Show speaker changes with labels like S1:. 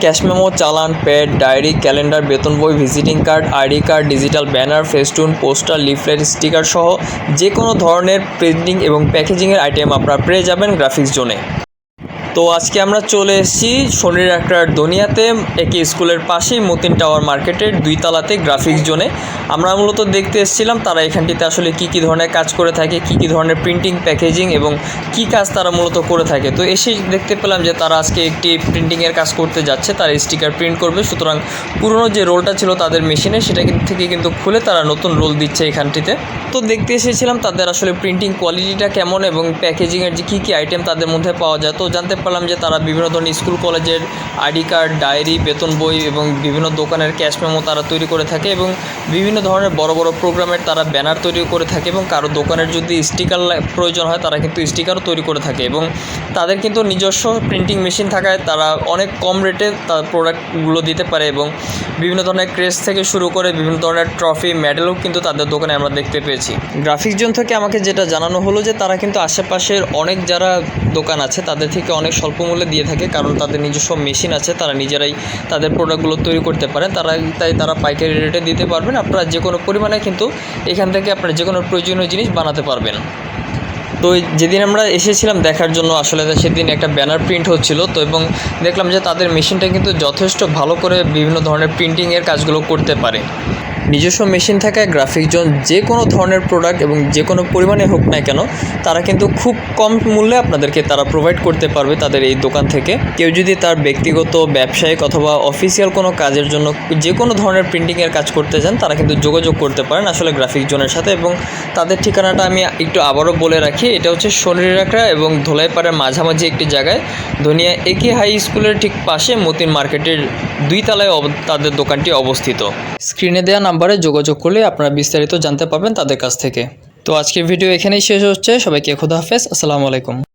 S1: Cash memo, চালান, pad, diary, calendar, বেতন বই, visiting card, ID card, digital banner, festoon, poster, leaflet, sticker সহ যে কোনো ধরনের প্রিন্টিং এবং প্যাকেজিংয়ের আইটেম আপনারা পেয়ে যাবেন গ্রাফিক্স জোনে। তো আজকে আমরা চলে এসেছি শনির একটার দুনিয়াতে, একই স্কুলের পাশেই মতিন টাওয়ার মার্কেটের 2 তলাতে গ্রাফিক্স জোনে। আমরা মূলত দেখতে এসেছিলাম তারা এখানটিতে আসলে কী ধরনের কাজ করে থাকে, কী ধরনের প্রিন্টিং, প্যাকেজিং এবং কী কাজ তারা মূলত করে থাকে। তো এসে দেখতে পেলাম যে তারা আজকে একটি প্রিন্টিংয়ের কাজ করতে যাচ্ছে, তারা স্টিকার প্রিন্ট করবে। সুতরাং পুরনো যে রোলটা ছিল তাদের মেশিনে সেটা থেকে কিন্তু খুলে তারা নতুন রোল দিচ্ছে এখানটিতে। তো দেখতে এসেছিলাম তাদের আসলে প্রিন্টিং কোয়ালিটিটা কেমন এবং প্যাকেজিংয়ের যে কী আইটেম তাদের মধ্যে পাওয়া যায়। তো জানতে পারলাম যে তারা বিভিন্ন ধরনের স্কুল কলেজের আইডি কার্ড, ডায়েরি, বেতন বই এবং বিভিন্ন দোকানের ক্যাশ মেমো তারা তৈরি করে থাকে এবং বিভিন্ন ধরনের বড় বড় প্রোগ্রামের তারা ব্যানার তৈরি করে থাকে এবং কারো দোকানের যদি স্টিকার প্রয়োজন হয় তারা কিন্তু স্টিকারও তৈরি করে থাকে। এবং তাদের কিন্তু নিজস্ব প্রিন্টিং মেশিন থাকায় তারা অনেক কম রেটে তার প্রোডাক্টগুলো দিতে পারে এবং বিভিন্ন ধরনের ক্রেস্ট থেকে শুরু করে বিভিন্ন ধরনের ট্রফি, মেডেলও কিন্তু তাদের দোকানে আমরা দেখতে পেয়েছি। গ্রাফিক্স জোন থেকে আমাকে যেটা জানানো হলো যে তারা কিন্তু আশেপাশের অনেক যারা দোকান আছে তাদের থেকে অনেক স্বল্প মূল্যে দিয়ে থাকে, কারণ তাদের নিজস্ব মেশিন আছে, তারা নিজেরাই তাদের প্রোডাক্টগুলো তৈরি করতে পারেন। তাই তারা পাইকারি রেটে দিতে পারবেন। আপনারা যে কোনো পরিমাণে কিন্তু এখান থেকে আপনারা যে কোনো প্রয়োজনীয় জিনিস বানাতে পারবেন। তো যেদিন আমরা এসেছিলাম দেখার জন্য আসলে সেদিন একটা ব্যানার প্রিন্ট হচ্ছিল। তো এবং দেখলাম যে তাদের মেশিনটা কিন্তু যথেষ্ট ভালো করে বিভিন্ন ধরনের প্রিন্টিংয়ের কাজগুলো করতে পারে। নিজস্ব মেশিন থাকায় গ্রাফিক্স জোন যে কোনো ধরনের প্রোডাক্ট এবং যে কোনো পরিমাণে হোক না কেন তারা কিন্তু খুব কম মূল্যে আপনাদেরকে তারা প্রোভাইড করতে পারবে তাদের এই দোকান থেকে। কেউ যদি তার ব্যক্তিগত, ব্যবসায়িক অথবা অফিসিয়াল কোনো কাজের জন্য যে কোনো ধরনের প্রিন্টিংয়ের কাজ করতে চান তারা কিন্তু যোগাযোগ করতে পারেন আসলে গ্রাফিক্স জোনের সাথে। এবং তাদের ঠিকানাটা আমি একটু আবারও বলে রাখি, এটা হচ্ছে শনিরাকড়া এবং ধোলাইপাড়ার মাঝামাঝি একটি জায়গায়, ধনিয়া একে হাই স্কুলের ঠিক পাশে মতিন মার্কেটের 2 তলায় তাদের দোকানটি অবস্থিত। স্ক্রিনে দেওয়া নাম্বারে যোগাযোগ করলে আপনারা বিস্তারিত জানতে পারবেন তাদের কাছ থেকে। তো আজকের ভিডিও এখানেই শেষ হচ্ছে। সবাইকে খোদা হাফেজ, আসসালামু আলাইকুম।